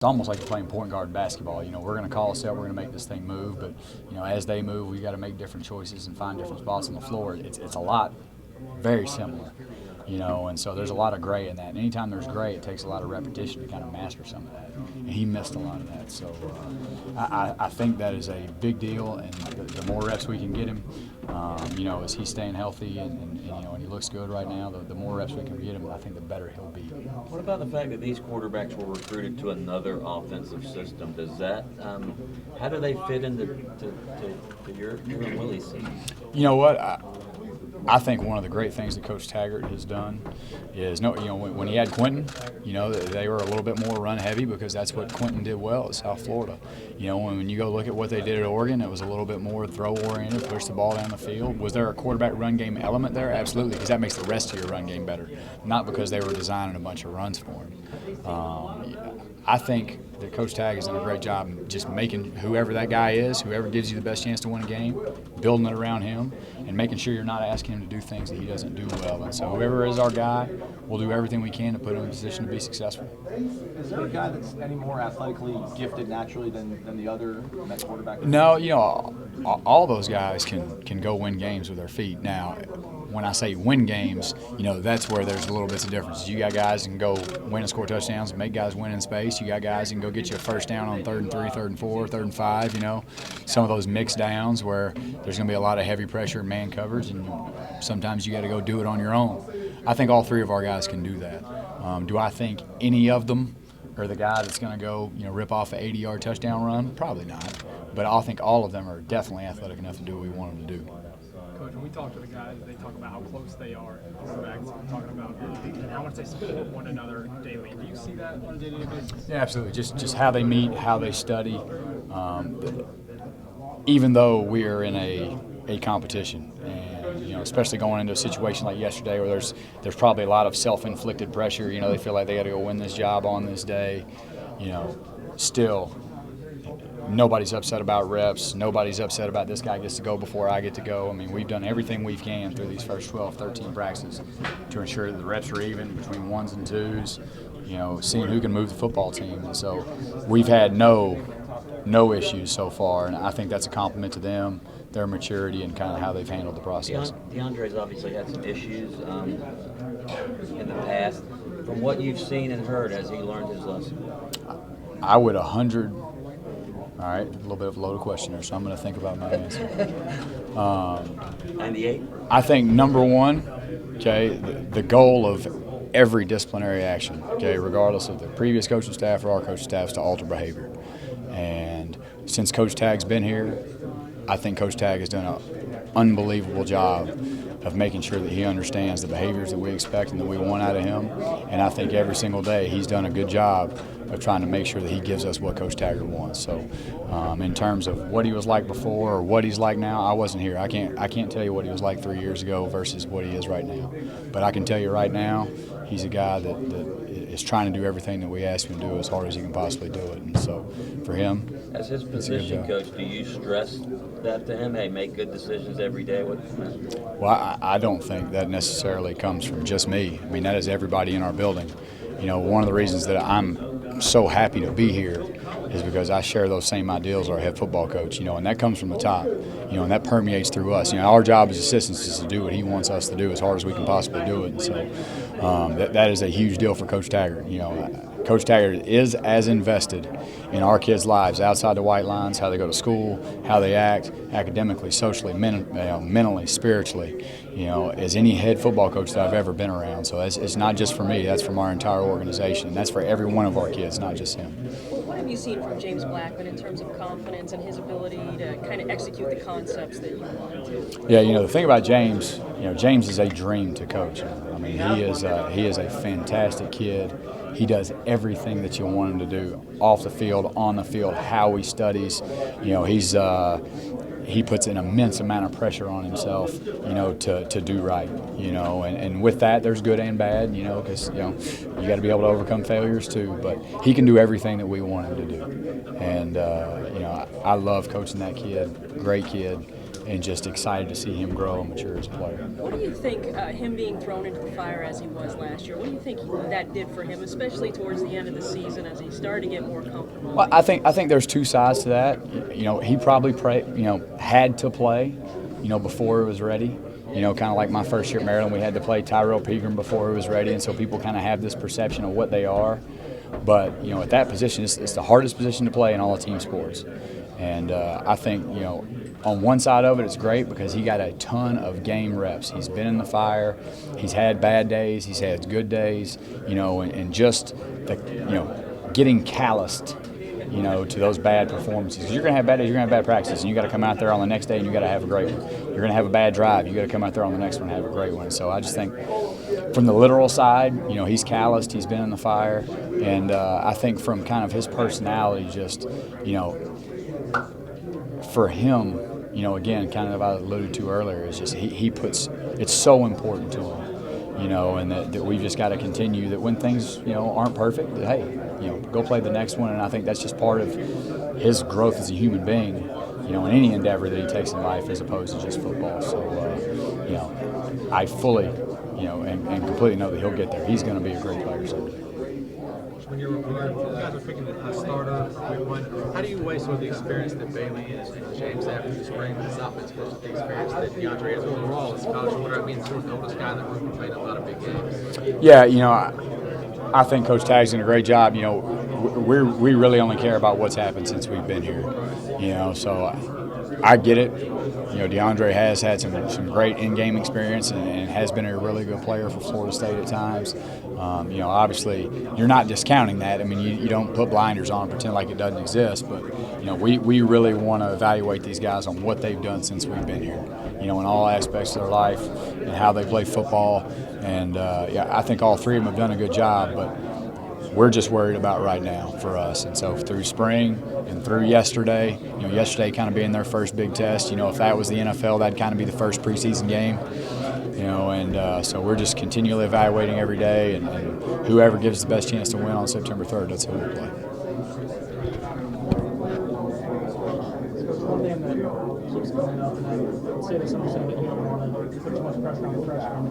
It's almost like you're playing point guard basketball. We're going to call a set, we're going to make this thing move, but as they move, we got to make different choices and find different spots on the floor. It's a lot very similar, and so there's a lot of gray in that. And anytime there's gray, it takes a lot of repetition to kind of master some of that. And he missed a lot of that. So I think that is a big deal, and the more reps we can get him, as he's staying healthy and he looks good right now, the more reps we can get him, I think the better he'll be. What about the fact that these quarterbacks were recruited to another offensive system? Does that, how do they fit into to your and Willie's system? You know what? I think one of the great things that Coach Taggart has done is, when he had Quentin, they were a little bit more run heavy because that's what Quentin did well at South Florida. When you go look at what they did at Oregon, it was a little bit more throw oriented, push the ball down the field. Was there a quarterback run game element there? Absolutely, because that makes the rest of your run game better, not because they were designing a bunch of runs for him. I think that Coach Tag has done a great job just making whoever that guy is, whoever gives you the best chance to win a game, building it around him, and making sure you're not asking him to do things that he doesn't do well. And so whoever is our guy, we'll do everything we can to put him in a position to be successful. Is there a guy that's any more athletically gifted naturally than the other next quarterback? No, all those guys can go win games with their feet. Now, when I say win games, that's where there's a little bits of difference. You got guys that can go win and score touchdowns and make guys win in space. You got guys that can go get you a first down on 3rd and 3, 3rd and 4, 3rd and 5, Some of those mixed downs where there's going to be a lot of heavy pressure and man coverage, and sometimes you got to go do it on your own. I think all three of our guys can do that. Do I think any of them are the guy that's going to go, rip off an 80-yard touchdown run? Probably not. But I think all of them are definitely athletic enough to do what we want them to do. Coach, when we talk to the guys, they talk about how close they are. Quarterbacks talking about how much they support one another daily. Do you see that on a day-to-day basis? Yeah, absolutely. Just how they meet, how they study. Even though we are in a competition, and especially going into a situation like yesterday where there's probably a lot of self-inflicted pressure. They feel like they got to go win this job on this day. Still. Nobody's upset about reps. Nobody's upset about this guy gets to go before I get to go. I mean, we've done everything we can through these first 12, 13 practices to ensure that the reps are even between ones and twos, seeing who can move the football team. And so we've had no issues so far, and I think that's a compliment to them, their maturity, and kind of how they've handled the process. DeAndre's obviously had some issues in the past. From what you've seen and heard, has he learned his lesson? I would 100. All right, a little bit of a loaded question there, so I'm going to think about my answer. 98? I think number one, the goal of every disciplinary action, regardless of the previous coaching staff or our coaching staff, is to alter behavior. And since Coach Tag's been here, I think Coach Tag has done an unbelievable job of making sure that he understands the behaviors that we expect and that we want out of him. And I think every single day he's done a good job of trying to make sure that he gives us what Coach Taggart wants. So in terms of what he was like before or what he's like now, I wasn't here. I can't tell you what he was like 3 years ago versus what he is right now. But I can tell you right now, he's a guy that is trying to do everything that we ask him to do as hard as he can possibly do it. And so for him, as his position coach, do you stress that to him? Hey, make good decisions every day. Well, I don't think that necessarily comes from just me. I mean, that is everybody in our building. One of the reasons that I'm so happy to be here is because I share those same ideals with our head football coach, and that comes from the top, and that permeates through us. Our job as assistants is to do what he wants us to do as hard as we can possibly do it. And so that is a huge deal for Coach Taggart. Coach Taggart is as invested in our kids' lives outside the white lines, how they go to school, how they act academically, socially, mentally, spiritually, as any head football coach that I've ever been around. So it's not just for me, that's from our entire organization. And that's for every one of our kids, not just him. What have you seen from James Blackman in terms of confidence and his ability to kind of execute the concepts that you want to? Yeah, the thing about James, James is a dream to coach. I mean, he is a fantastic kid. He does everything that you want him to do, off the field, on the field, how he studies. He puts an immense amount of pressure on himself, to do right, and with that, there's good and bad, because, you got to be able to overcome failures too, but he can do everything that we want him to do. And, I love coaching that kid, great kid, and just excited to see him grow and mature as a player. What do you think, him being thrown into the fire as he was last year, what do you think that did for him, especially towards the end of the season as he started to get more comfortable? Well, I think there's two sides to that. He probably had to play, before he was ready. Kind of like my first year at Maryland, we had to play Tyrell Pegram before he was ready, and so people kind of have this perception of what they are. But, at that position, it's the hardest position to play in all of team sports. And I think, on one side of it, it's great because he got a ton of game reps. He's been in the fire. He's had bad days. He's had good days, and just, getting calloused, to those bad performances. Because you're going to have bad days, you're going to have bad practices, and you got to come out there on the next day and you got to have a great one. You're going to have a bad drive, you got to come out there on the next one and have a great one. So I just think from the literal side, he's calloused, he's been in the fire, and I think from kind of his personality, just, for him, again, kind of I alluded to earlier, is just he puts, it's so important to him. And that we've just got to continue that when things, aren't perfect, that, hey, go play the next one. And I think that's just part of his growth as a human being, in any endeavor that he takes in life as opposed to just football. So, I fully, and completely know that he'll get there. He's going to be a great player someday. When you guys are picking a starter, week one, how do you weigh sort of the experience that Bailey and James have in the spring with this offense versus the experience that DeAndre has overall as college quarterback, being sort of the oldest guy in the room, played a lot of big games? Yeah, I think Coach Tagg's done a great job. We really only care about what's happened since we've been here. So I get it. DeAndre has had some great in-game experience and has been a really good player for Florida State at times. Obviously, you're not discounting that. I mean, you don't put blinders on and pretend like it doesn't exist. But, we really want to evaluate these guys on what they've done since we've been here, in all aspects of their life and how they play football. And, I think all three of them have done a good job. But we're just worried about right now for us. And so through spring and through yesterday, yesterday kind of being their first big test, if that was the NFL, that'd kind of be the first preseason game. So we're just continually evaluating every day, and whoever gives the best chance to win on September 3rd, that's who we'll play. One thing that keeps coming up, and I say this understand that you don't want to put too much pressure on the freshman,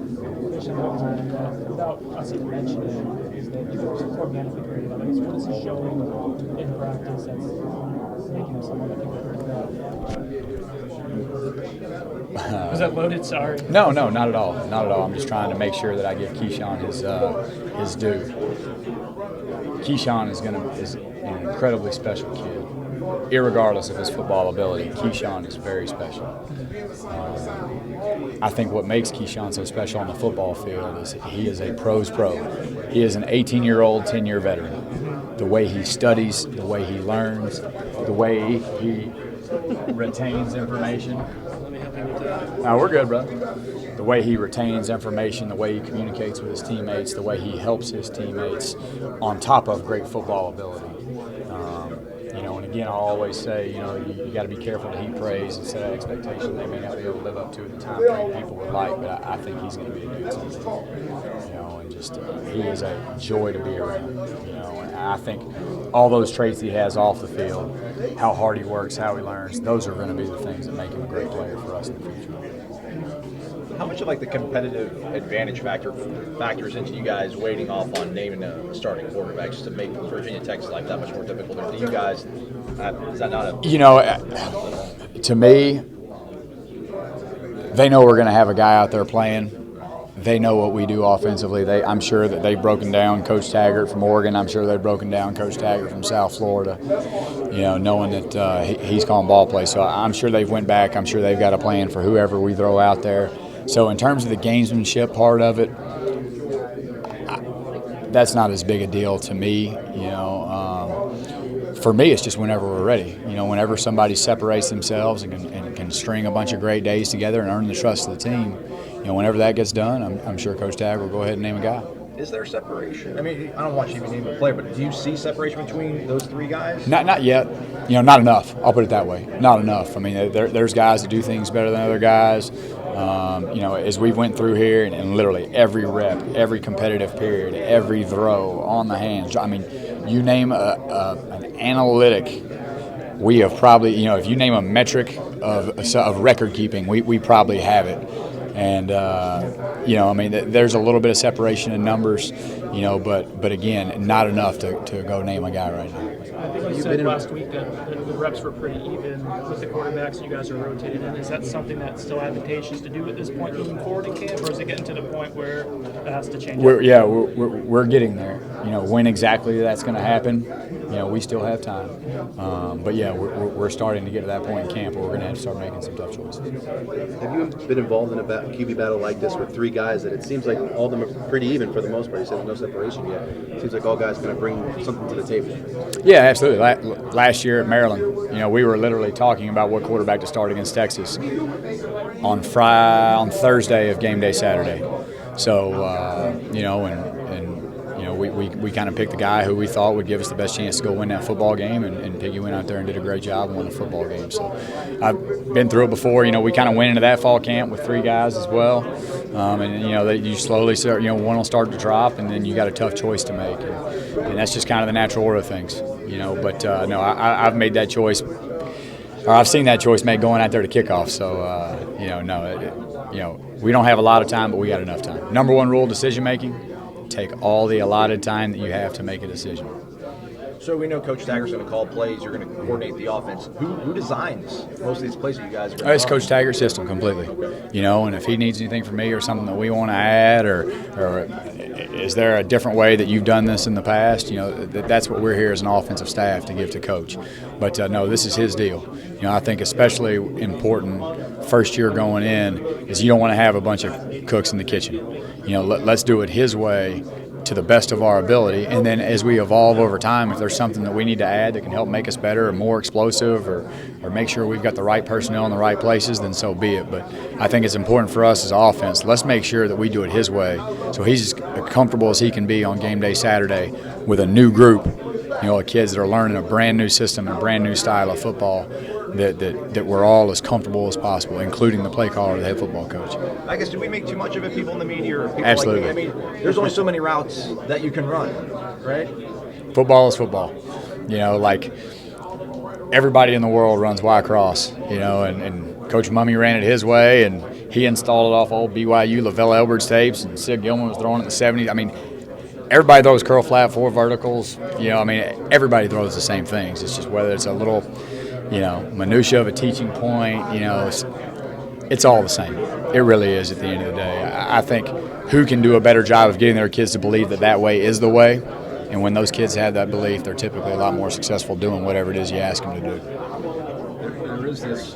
without us even mentioning it, is that you were organically created. I guess what is he showing in practice that's making him someone that people heard about? Was that loaded? Sorry. No, not at all. Not at all. I'm just trying to make sure that I give Keyshawn his due. Keyshawn is an incredibly special kid. Irregardless of his football ability, Keyshawn is very special. I think what makes Keyshawn so special on the football field is he is a pro's pro. He is an 18-year-old, 10-year veteran. The way he studies, the way he learns, the way he retains information. No, we're good, bro. The way he retains information, the way he communicates with his teammates, the way he helps his teammates, on top of great football ability. And again, I'll always say, you got to be careful to heap praise and set expectations they may not be able to live up to at the time frame people would like, but I think he's going to be a dude someday. And just he is a joy to be around. And I think all those traits he has off the field, how hard he works, how he learns, those are going to be the things that make him a great player for us in the future. How much of the competitive advantage factors into you guys waiting off on naming a starting quarterback just to make Virginia Tech's life that much more difficult? Or do you guys, is that not a... To me, they know we're going to have a guy out there playing. They know what we do offensively. I'm sure that they've broken down Coach Taggart from Oregon. I'm sure they've broken down Coach Taggart from South Florida, knowing that he's calling ball play. So I'm sure they've went back. I'm sure they've got a plan for whoever we throw out there. So in terms of the gamesmanship part of it, that's not as big a deal to me. For me, it's just whenever we're ready. Whenever somebody separates themselves and can string a bunch of great days together and earn the trust of the team, whenever that gets done, I'm sure Coach Tagg will go ahead and name a guy. Is there separation? I mean, I don't want you to name a player, but do you see separation between those three guys? Not yet. Not enough. I'll put it that way. Not enough. I mean, there's guys that do things better than other guys. As we went through here and literally every rep, every competitive period, every throw on the hands. I mean, you name an analytic we have probably, if you name a metric of record keeping, we probably have it. And, there's a little bit of separation in numbers, but again, not enough to go name a guy right now. I think you said last week that the reps were pretty even with the quarterbacks you guys are rotating in. Is that something that's still advantageous to do at this point moving forward in camp, or is it getting to the point where that has to change? We're getting there. When exactly that's going to happen, we still have time. But we're starting to get to that point in camp where we're going to have to start making some tough choices. Have you been involved in a QB battle like this with three guys that it seems like all of them are pretty even for the most part? You said there's no separation yet. It seems like all guys kind of bring something to the table. Yeah, absolutely. Last year at Maryland, we were literally talking about what quarterback to start against Texas on Thursday of game day Saturday. So, we kind of picked the guy who we thought would give us the best chance to go win that football game, and Piggy went out there and did a great job and won the football game. So I've been through it before. We kind of went into that fall camp with three guys as well. You slowly start, one will start to drop, and then you got a tough choice to make. And that's just kind of the natural order of things, But, I've made that choice, or I've seen that choice made going out there to kickoff. So, we don't have a lot of time, but we got enough time. Number one rule, decision making. Take all the allotted time that you have to make a decision. So we know Coach Taggart's going to call plays. You're going to coordinate the offense. Who designs most of these plays that you guys are going to It's Coach Taggart's system completely. And if he needs anything from me or something that we want to add, or is there a different way that you've done this in the past, that's what we're here as an offensive staff to give to Coach. But no, this is his deal. I think especially important first year going in is you don't want to have a bunch of cooks in the kitchen. Let's do it his way to the best of our ability, and then as we evolve over time, if there's something that we need to add that can help make us better or more explosive, or make sure we've got the right personnel in the right places, then so be it. But I think it's important for us as offense, let's make sure that we do it his way so he's as comfortable as he can be on game day Saturday with a new group, of kids that are learning a brand new system and a brand new style of football, that we're all as comfortable as possible, including the play caller, the head football coach. I guess, do we make too much of it, people in the media or people Absolutely. like me? There's only so many routes that you can run, right? Football is football. Like everybody in the world runs Y cross, and Coach Mummy ran it his way, and he installed it off old BYU Lavelle Edwards tapes, and Sid Gilman was throwing it in the 70s. Everybody throws curl flat, four verticals. Everybody throws the same things. It's just whether it's a little, minutia of a teaching point, it's all the same. It really is at the end of the day. I think who can do a better job of getting their kids to believe that way is the way, and when those kids have that belief, they're typically a lot more successful doing whatever it is you ask them to do. There is this